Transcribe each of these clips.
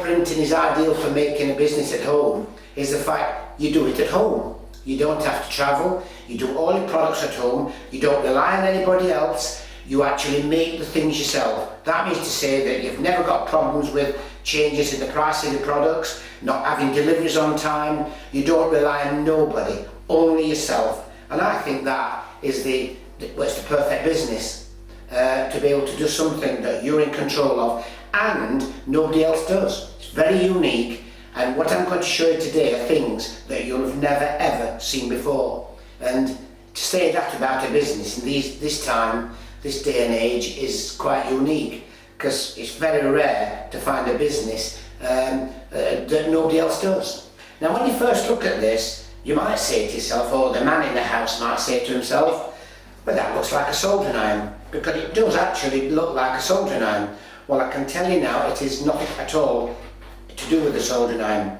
Printing is ideal for making a business at home is the fact you do it at home. You don't have to travel, you do all your products at home, you don't rely on anybody else, you actually make the things yourself. That means to say that you've never got problems with changes in the price of the products, not having deliveries on time, you don't rely on nobody, only yourself. And I think that is the perfect business, to be able to do something that you're in control of and nobody else does. It's very unique, and what I'm going to show you today are things that you'll have never ever seen before. And to say that about a business in this day and age is quite unique, because it's very rare to find a business that nobody else does. Now when you first look at this, you might say to yourself, or the man in the house might say to himself, but that looks like a soldering iron, because it does actually look like a soldering iron. Well, I can tell you now, it is nothing at all to do with the soldering iron.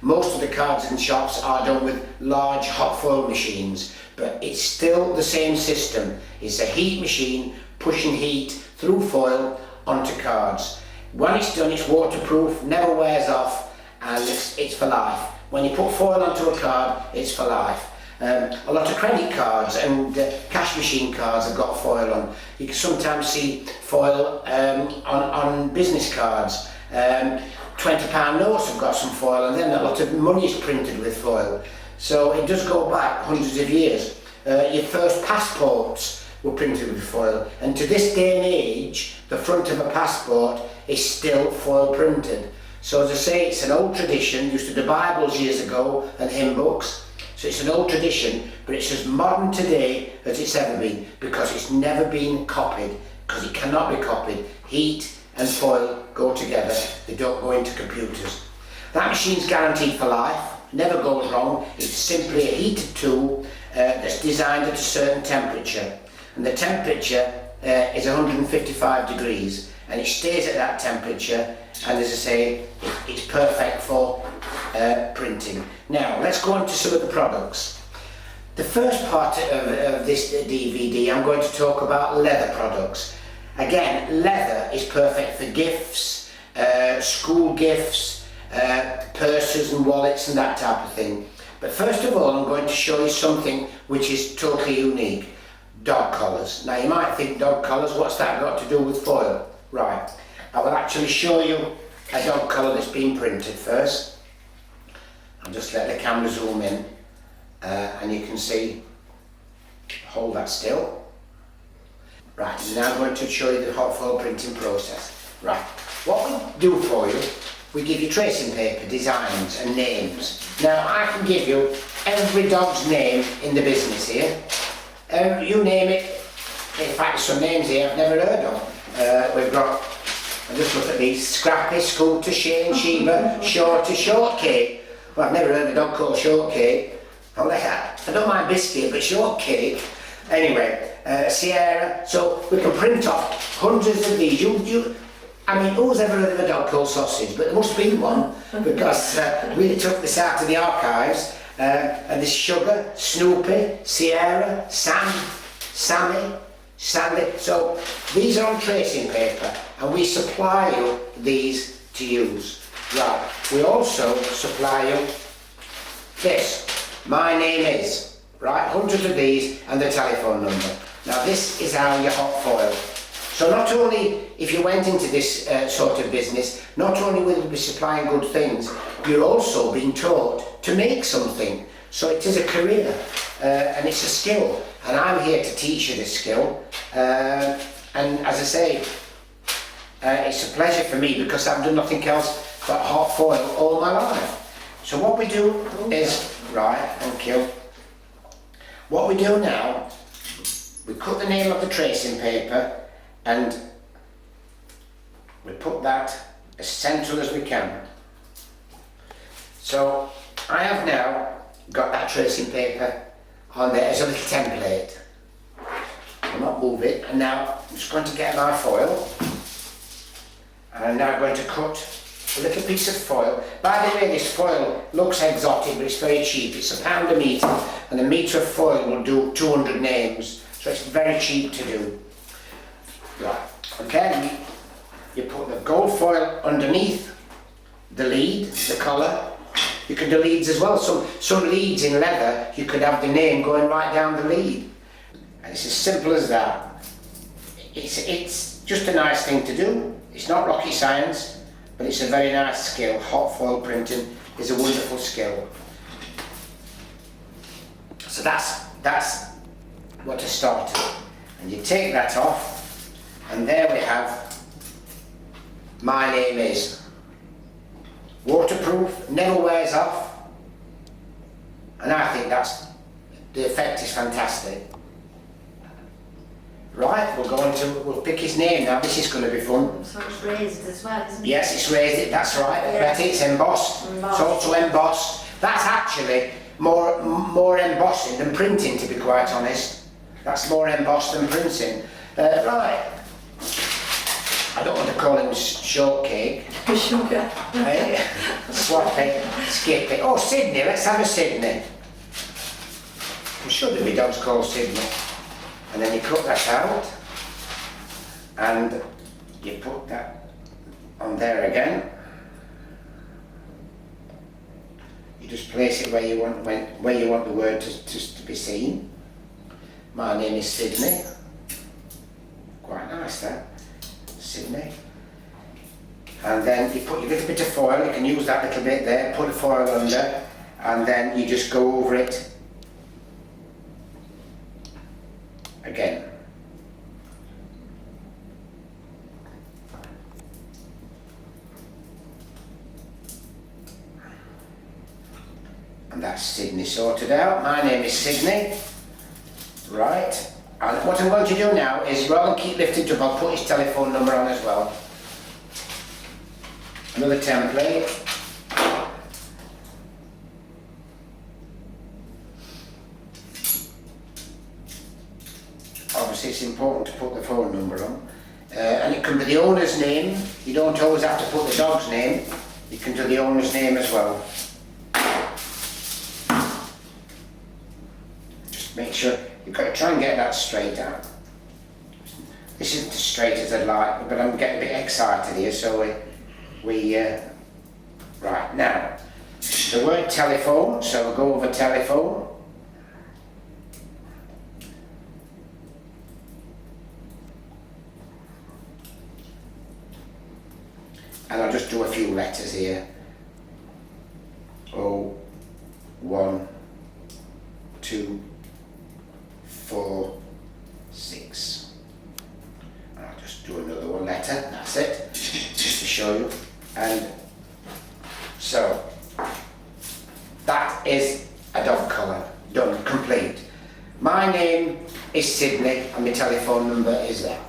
Most of the cards in shops are done with large hot foil machines, but it's still the same system. It's a heat machine pushing heat through foil onto cards. When it's done, it's waterproof, never wears off, and it's for life. When you put foil onto a card, it's for life. A lot of credit cards and cash machine cards have got foil on. You can sometimes see foil on business cards. £20 notes have got some foil, and then a lot of money is printed with foil. So it does go back hundreds of years. Your first passports were printed with foil, and to this day and age, the front of a passport is still foil printed. So as I say, it's an old tradition. Used to do Bibles years ago and hymn books. So it's an old tradition, but it's as modern today as it's ever been, because it's never been copied, because it cannot be copied. Heat and foil go together, they don't go into computers. That machine's guaranteed for life, never goes wrong. It's simply a heated tool that's designed at a certain temperature, and the temperature is 155 degrees, and it stays at that temperature, and as I say, it's perfect for printing. Now let's go on to some of the products. The first part of this DVD, I'm going to talk about leather products. Again, leather is perfect for gifts, school gifts, purses and wallets and that type of thing. But first of all, I'm going to show you something which is totally unique. Dog collars. Now you might think, dog collars, what's that got to do with foil? Right, I will actually show you a dog collar that's been printed first. I'll just let the camera zoom in, and you can see, hold that still. Right, now I'm going to show you the hot foil printing process. Right, what we do for you, we give you tracing paper, designs and names. Now I can give you every dog's name in the business here. You name it. In fact, some names here I've never heard of. We've got, I'll just look at these, Scrappy, Scooter, Shane, Sheba, Shorty, Shortcake. Well, I've never heard of a dog called Shortcake. I don't mind Biscuit, but Shortcake. Anyway, Sierra. So we can print off hundreds of these. I mean, who's ever heard of a dog called Sausage? But there must be one, because we took this out of the archives. And this Sugar, Snoopy, Sierra, Sam, Sammy, Sandy. So these are on tracing paper, and we supply you these to use. Right, we also supply you this. My name is, right, hundreds of these and the telephone number. Now this is our your hot foil. So not only, if you went into this sort of business, not only will you be supplying good things, you're also being taught to make something. So it is a career, and it's a skill, and I'm here to teach you this skill. And as I say, it's a pleasure for me, because I've done nothing else but hot foil all my life. So what we do is, right, thank you. What we do now, we cut the name of the tracing paper, and we put that as central as we can. So I have now got that tracing paper on there as a little template. I'll not move it, and now I'm just going to get my foil, and I'm now going to cut a little piece of foil. By the way, this foil looks exotic, but it's very cheap. It's £1 a metre, and a metre of foil will do 200 names, so it's very cheap to do. Right, okay, you put the gold foil underneath the lead, the collar. You can do leads as well. Some leads in leather, you could have the name going right down the lead. And it's as simple as that. It's just a nice thing to do. It's not rocket science, but it's a very nice skill. Hot foil printing is a wonderful skill. So that's what to start with. And you take that off, and there we have My Name Is. Waterproof, never wears off, and I think the effect is fantastic. Right, we'll pick his name now. This is going to be fun. So it's raised as well, isn't it? Yes, it's raised. That's right. Yeah. It's embossed. It's also embossed. That's actually more embossing than printing, to be quite honest. That's more embossed than printing. Right. I don't want to call him shortcake. Sugar. Hey? Swap it, skip it. Oh, Sydney, let's have a Sydney. I'm sure there'll be dogs called Sydney. And then you cut that out, and you put that on there again. You just place it where you want the word to be seen. My name is Sydney. Quite nice, that. Sydney. And then you put your little bit of foil. You can use that little bit there. Put the foil under, and then you just go over it again. And that's Sydney sorted out. My name is Sydney. Right. And what I'm going to do now is, rather than keep lifting up, I'll put his telephone number on as well. Another template. Obviously it's important to put the phone number on. And it can be the owner's name. You don't always have to put the dog's name. You can do the owner's name as well. Just make sure you've got to try and get that straight out. This isn't as straight as I'd like, but I'm getting a bit excited here, so right, now, the word telephone, so we'll go over telephone. And I'll just do a few letters here. 0, 1, 2, 4, 6. And I'll just do another one letter, that's it, just to show you. And so, that is a dog collar, done, complete. My name is Sydney, and my telephone number is there.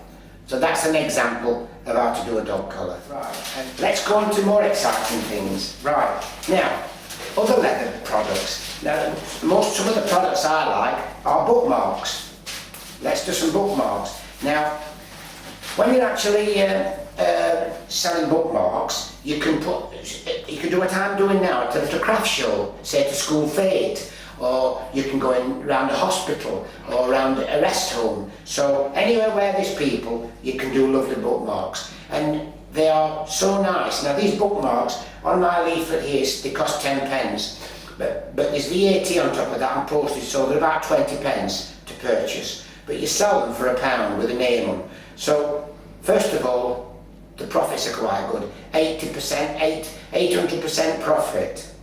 So that's an example of how to do a dog collar. Right, and let's go on to more exciting things. Right, now, other leather products. Now, some of the products I like are bookmarks. Let's do some bookmarks. Now, when you're actually selling bookmarks, you can do what I'm doing now at a little craft show, say to school fete, or you can go in around a hospital or around a rest home. So anywhere where there's people, you can do lovely bookmarks, and they are so nice. Now these bookmarks on my leaflet here, they cost 10 pence, but there's VAT on top of that and postage, so they're about 20 pence to purchase. But you sell them for £1 with a name on. So first of all, the profits are quite good. 80%, 800% profit.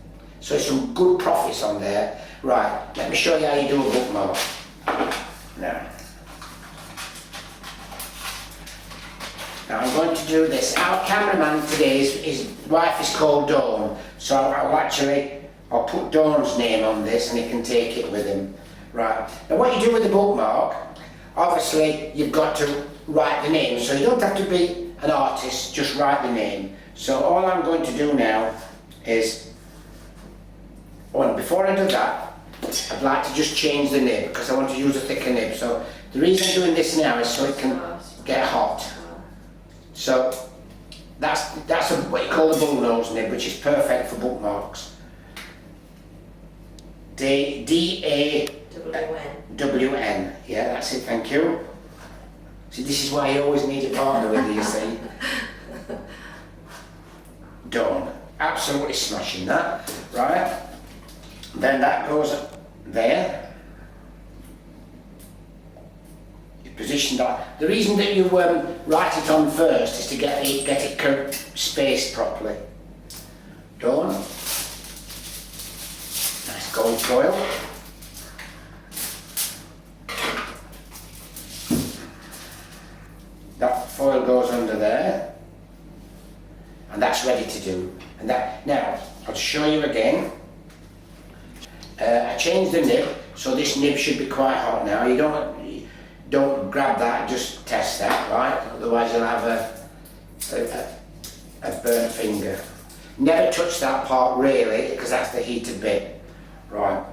So there's some good profits on there. Right, let me show you how you do a bookmark. Now I'm going to do this. Our cameraman today, his wife is called Dawn, so I'll put Dawn's name on this and he can take it with him. Right, now what you do with the bookmark, obviously you've got to write the name, so you don't have to be an artist, just write the name. So all I'm going to do now is Oh, and before I do that, I'd like to just change the nib because I want to use a thicker nib. So the reason I'm doing this now is so it can get hot. So that's what you call a bullnose nib, which is perfect for bookmarks. D-A-W-N. Yeah, that's it, thank you. See, this is why you always need a partner with you, you see. Done. Absolutely smashing that. Right. Then that goes there. You position that. The reason that you write it on first is to get it spaced properly. Done. Nice gold foil. That foil goes under there, and that's ready to do. And that now I'll show you again. I changed the nib, so this nib should be quite hot now. You don't grab that, just test that, right? Otherwise you'll have a burnt finger. Never touch that part really, because that's the heated bit, right?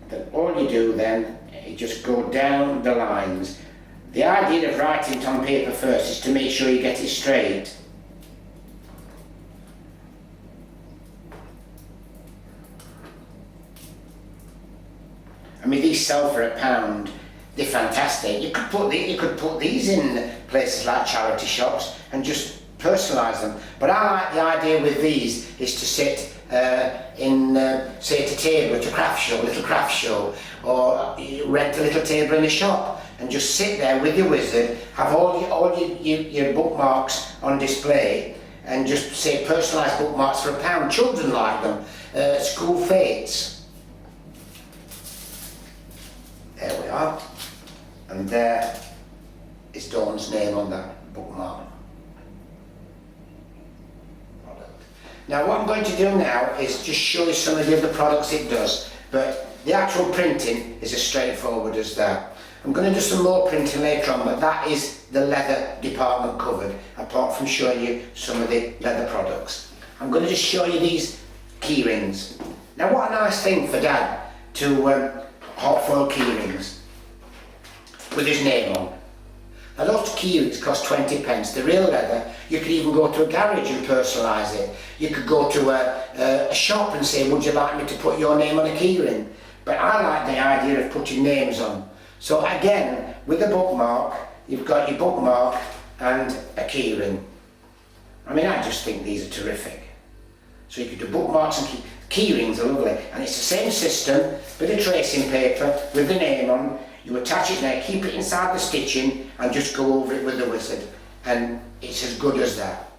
Then all you do then, you just go down the lines. The idea of writing it on paper first is to make sure you get it straight. I mean, these sell for £1. They're fantastic. You could put these in places like charity shops and just personalise them. But I like the idea with these is to sit say at a table at a craft show, little craft show, or you rent a little table in a shop and just sit there with your wizard, have all your bookmarks on display, and just say personalised bookmarks for £1. Children like them. School fates. There we are. And there is Dawn's name on that bookmark. Now what I'm going to do now is just show you some of the other products it does, but the actual printing is as straightforward as that. I'm going to do some more printing later on, but that is the leather department covered, apart from showing you some of the leather products. I'm going to just show you these key rings. Now what a nice thing for Dad to hot foil key rings with his name on. A lot of key rings cost 20 pence. They're real leather. You could even go to a garage and personalise it. You could go to a shop and say, would you like me to put your name on a key ring? But I like the idea of putting names on. So again, with a bookmark, you've got your bookmark and a key ring. I mean, I just think these are terrific. So you could do bookmarks and key rings are lovely. And it's the same system, bit of tracing paper with the name on. You attach it there, keep it inside the stitching, and just go over it with the wizard. And it's as good as that.